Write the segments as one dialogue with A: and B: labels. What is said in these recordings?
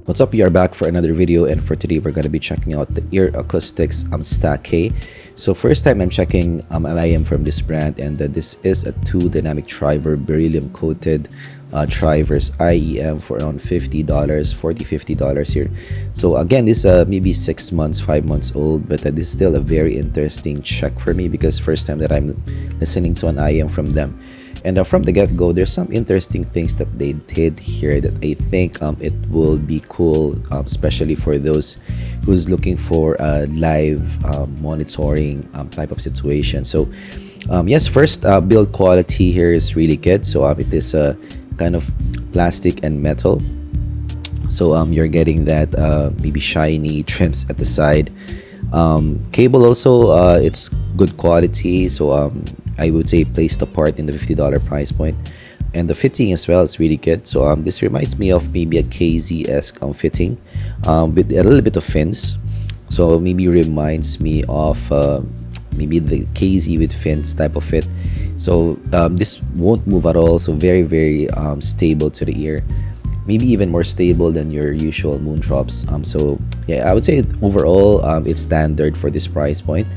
A: What's up, we are back for another video, and for today we're going to be checking out the EarAcoustics Sta-K. So first time I'm checking an IEM from this brand, and this is a 2 dynamic driver beryllium coated drivers IEM for around $50, $40-$50 here. So again, this maybe 6 months, 5 months old, but this is still a very interesting check for me because first time that I'm listening to an IEM from them. And from the get-go, there's some interesting things that they did here that I think it will be cool, especially for those who's looking for a live monitoring type of situation. So yes, first, build quality here is really good. So it is kind of plastic and metal. So you're getting that maybe shiny trims at the side. Cable also, it's good quality. So I would say placed apart in the $50 price point, and the fitting as well is really good. So this reminds me of maybe a KZ-esque fitting with a little bit of fins. So maybe reminds me of maybe the KZ with fins type of fit. So this won't move at all. So very stable to the ear, maybe even more stable than your usual moondrops. So yeah, I would say overall it's standard for this price point.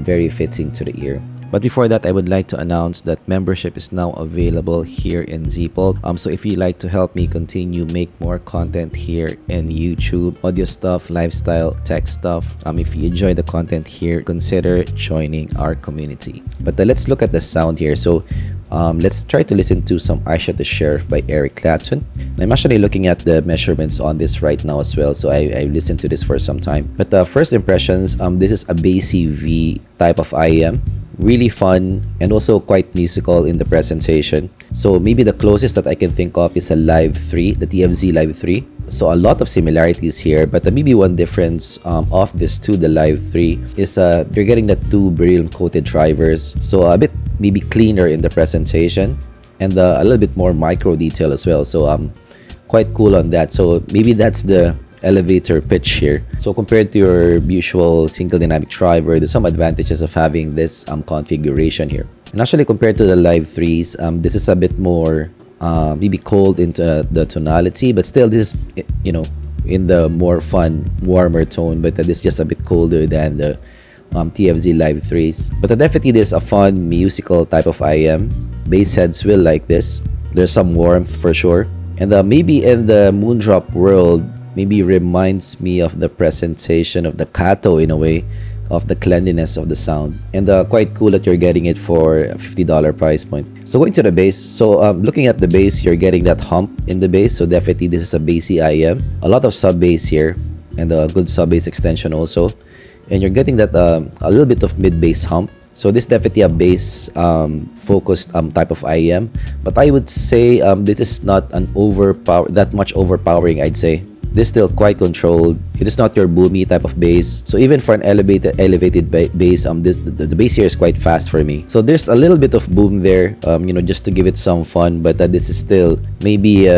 A: Very fitting to the ear. But before that, I would like to announce that membership is now available here in zpolt. So if you'd like to help me continue make more content here in YouTube, audio stuff, lifestyle, tech stuff, if you enjoy the content here, consider joining our community. But let's look at the sound here. So let's try to listen to some I Shot the Sheriff by Eric Clapton. I'm actually looking at the measurements on this right now as well, so I listened to this for some time. But first impressions, this is a Bassy V type of IEM. Really fun and also quite musical in the presentation. So maybe the closest that I can think of is a Live 3, the TFZ Live 3. So a lot of similarities here, but maybe one difference of this to the Live 3 is you're getting the 2 beryllium coated drivers. So a bit maybe cleaner in the presentation and a little bit more micro detail as well. So quite cool on that. So maybe that's the elevator pitch here. So compared to your usual single dynamic driver, there's some advantages of having this configuration here. And actually compared to the Live 3s, this is a bit more maybe cold into the tonality, but still this is, you know, in the more fun, warmer tone, but this is just a bit colder than the TFZ Live 3s. But definitely this is a fun musical type of IEM. Bass heads will like this. There's some warmth for sure. And maybe in the Moondrop world, maybe reminds me of the presentation of the Kato in a way, of the cleanliness of the sound. And quite cool that you're getting it for a $50 price point. So going to the bass, so looking at the bass, you're getting that hump in the bass. So definitely this is a Bassy IEM. A lot of sub bass here and a good sub bass extension also. And you're getting that a little bit of mid bass hump. So this is definitely a bass focused type of IEM. But I would say this is not an that much overpowering, I'd say. This is still quite controlled. It is not your boomy type of bass. So even for an elevated bass, the bass here is quite fast for me. So there's a little bit of boom there, you know, just to give it some fun. But this is still maybe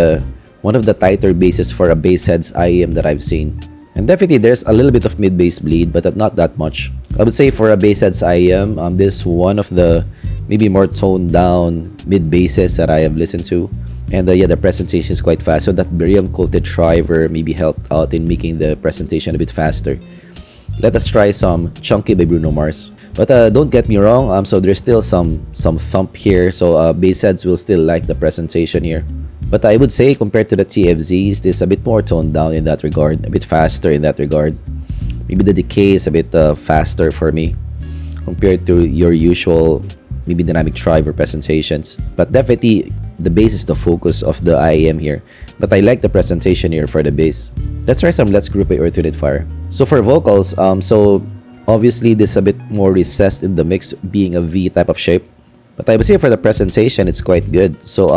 A: one of the tighter basses for a bass heads IEM that I've seen. And definitely there's a little bit of mid bass bleed, but not that much. I would say for a bass heads IEM, this is one of the maybe more toned down mid basses that I have listened to. And yeah, the presentation is quite fast. So that beryllium coated driver maybe helped out in making the presentation a bit faster. Let us try some Chunky by Bruno Mars. But don't get me wrong, so there's still some thump here. So bass heads will still like the presentation here. But I would say compared to the TFZs, this is a bit more toned down in that regard, a bit faster in that regard. Maybe the decay is a bit faster for me compared to your usual maybe dynamic driver presentations. But definitely the bass is the focus of the IEM here. But I like the presentation here for the bass. Let's try some Let's Group by Earth, Wind & Fire. So for vocals, so obviously this is a bit more recessed in the mix, being a V type of shape. But I would say for the presentation, it's quite good. So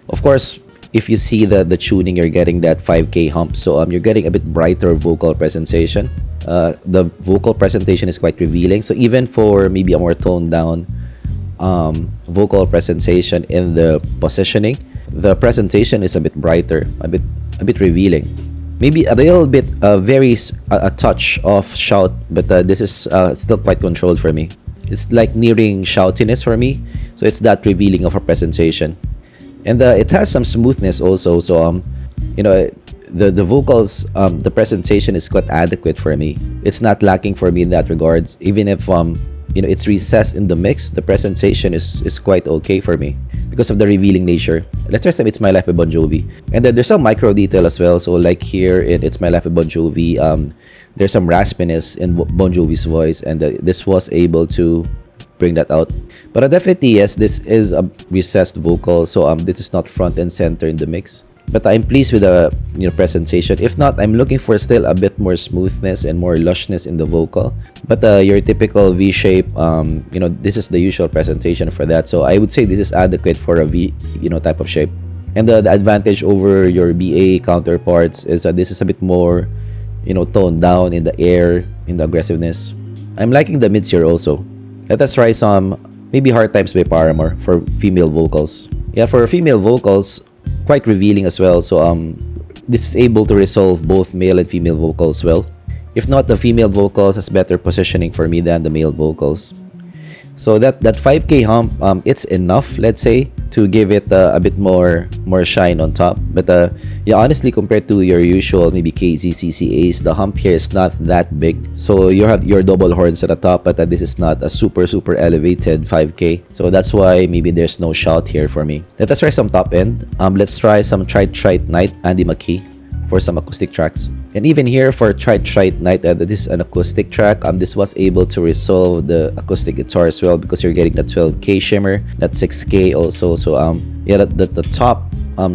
A: of course, if you see the tuning, you're getting that 5K hump. So you're getting a bit brighter vocal presentation. The vocal presentation is quite revealing. So even for maybe a more toned down vocal presentation in the positioning, the presentation is a bit brighter, a bit revealing. Maybe a little bit a touch of shout, but this is still quite controlled for me. It's like nearing shoutiness for me. So it's that revealing of a presentation. And it has some smoothness also. So you know, the vocals, the presentation is quite adequate for me. It's not lacking for me in that regards. Even if it's recessed in the mix, the presentation is quite okay for me because of the revealing nature. Let's try some It's My Life by Bon Jovi. And then there's some micro detail as well. So like here in It's My Life by Bon Jovi, there's some raspiness in Bon Jovi's voice, and this was able to bring that out. But definitely, yes, this is a recessed vocal, so this is not front and center in the mix. But I'm pleased with the presentation. If not, I'm looking for still a bit more smoothness and more lushness in the vocal. But your typical V shape, this is the usual presentation for that. So I would say this is adequate for a V, type of shape. And the advantage over your BA counterparts is that this is a bit more, toned down in the air, in the aggressiveness. I'm liking the mids here also. Let us try some maybe Hard Times by Paramore for female vocals. Yeah, for female vocals, quite revealing as well. So this is able to resolve both male and female vocals well. If not, the female vocals has better positioning for me than the male vocals. So that 5K hump, it's enough, let's say, to give it a bit more shine on top. But yeah, honestly, compared to your usual maybe KZCCAs, the hump here is not that big. So you have your double horns at the top, but this is not a super elevated 5K. So that's why maybe there's no shout here for me. Let us try some top end. Let's try some Trite Night, Andy McKee, for some acoustic tracks. And even here for Trite Night, this is an acoustic track. This was able to resolve the acoustic guitar as well, because you're getting the 12K shimmer, that 6K also. So yeah, the top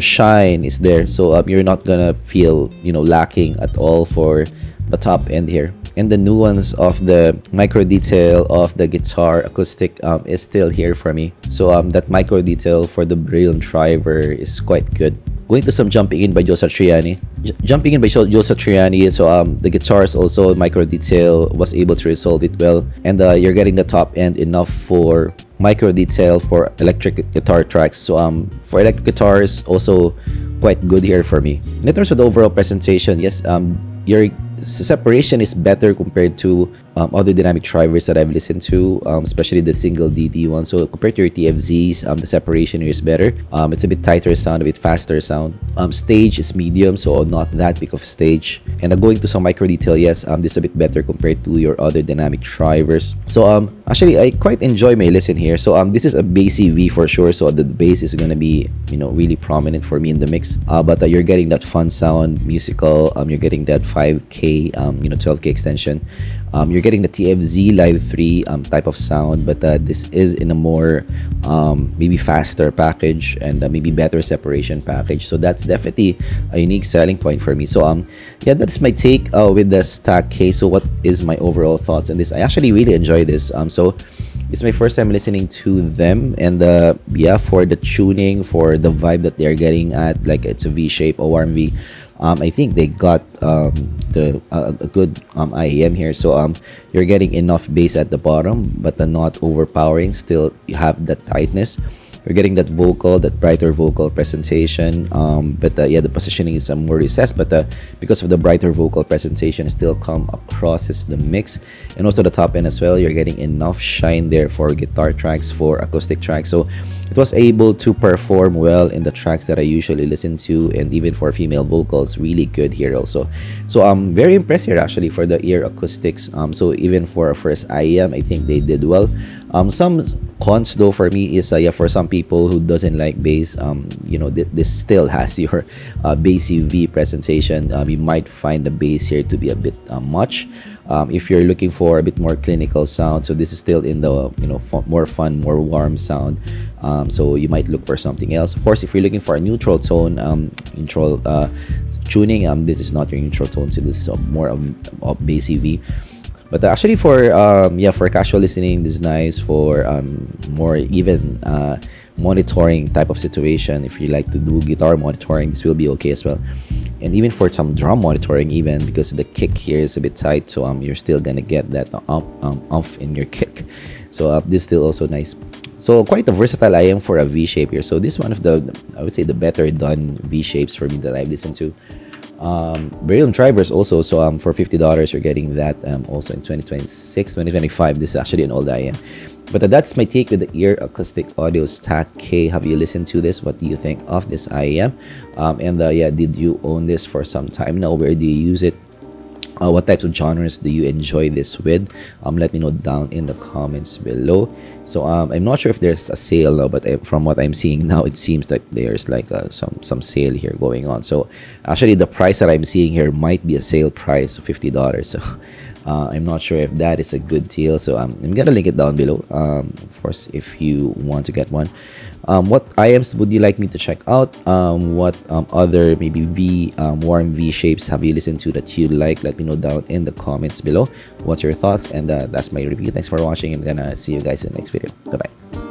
A: shine is there. So you're not gonna feel lacking at all for the top end here. And the nuance of the micro detail of the guitar acoustic is still here for me. So that micro detail for the Brilliant Driver is quite good. Going to some Jumping In by Joe Satriani. Jumping In by Joe Satriani, so the guitars also, micro detail was able to resolve it well. And you're getting the top end enough for micro detail for electric guitar tracks. So for electric guitars, also quite good here for me. In terms of the overall presentation, yes, your separation is better compared to other dynamic drivers that I've listened to, especially the single DD one. So compared to your TFZs, the separation here is better. It's a bit tighter sound, a bit faster sound. Stage is medium, so not that big of a stage. And going to some micro detail, yes, this is a bit better compared to your other dynamic drivers. So actually, I quite enjoy my listen here. So this is a Bassy V for sure. So the bass is gonna be really prominent for me in the mix. But you're getting that fun sound, musical. You're getting that 5K, 12K extension. You're getting the TFZ Live 3 type of sound, but this is in a more maybe faster package and maybe better separation package. So that's definitely a unique selling point for me. So yeah, that's my take with the Sta-K. So what is my overall thoughts on this? I actually really enjoy this. So it's my first time listening to them, and yeah, for the tuning, for the vibe that they're getting at, like it's a V shape, a warm V. I think they got a good IEM here. So you're getting enough bass at the bottom, but not overpowering. Still, you have that tightness. You're getting that vocal, that brighter vocal presentation. But yeah, the positioning is more recessed. But because of the brighter vocal presentation, still come across as the mix. And also the top end as well. You're getting enough shine there for guitar tracks, for acoustic tracks. So it was able to perform well in the tracks that I usually listen to, and even for female vocals, really good here also. So I'm very impressed here actually for the EarAcoustics. So even for a first IEM, I think they did well. Some cons though for me is yeah, for some people who doesn't like bass, this still has your Bassy V presentation. You might find the bass here to be a bit much. If you're looking for a bit more clinical sound, so this is still in the more fun, more warm sound. So you might look for something else. Of course, if you're looking for a neutral tone, neutral tuning, this is not your neutral tone. So this is more of Bassy V. But actually for yeah, for casual listening, this is nice. For more even monitoring type of situation, if you like to do guitar monitoring, this will be okay as well. And even for some drum monitoring, even because the kick here is a bit tight, so you're still gonna get that off in your kick. So this is still also nice. So quite a versatile IEM for a V shape here. So this is one of the, I would say, the better done V shapes for me that I've listened to. Brilliant Drivers also. So for $50 you're getting that also in 2026, 2025. This is actually an old IEM. But that's my take with the Ear Acoustic Audio Sta-K. Have you listened to this? What do you think of this IEM? Yeah, did you own this for some time now? Where do you use it? What types of genres do you enjoy this with? Let me know down in the comments below. So I'm not sure if there's a sale now, but from what I'm seeing now, it seems like there's like some sale here going on. So actually the price that I'm seeing here might be a sale price of $50. So I'm not sure if that is a good deal. So I'm gonna link it down below, of course, if you want to get one. What IEMs would you like me to check out? What other maybe warm V shapes have you listened to that you like? Let me know down in the comments below. What's your thoughts? And that's my review. Thanks for watching. I'm gonna see you guys in the next video. Bye bye.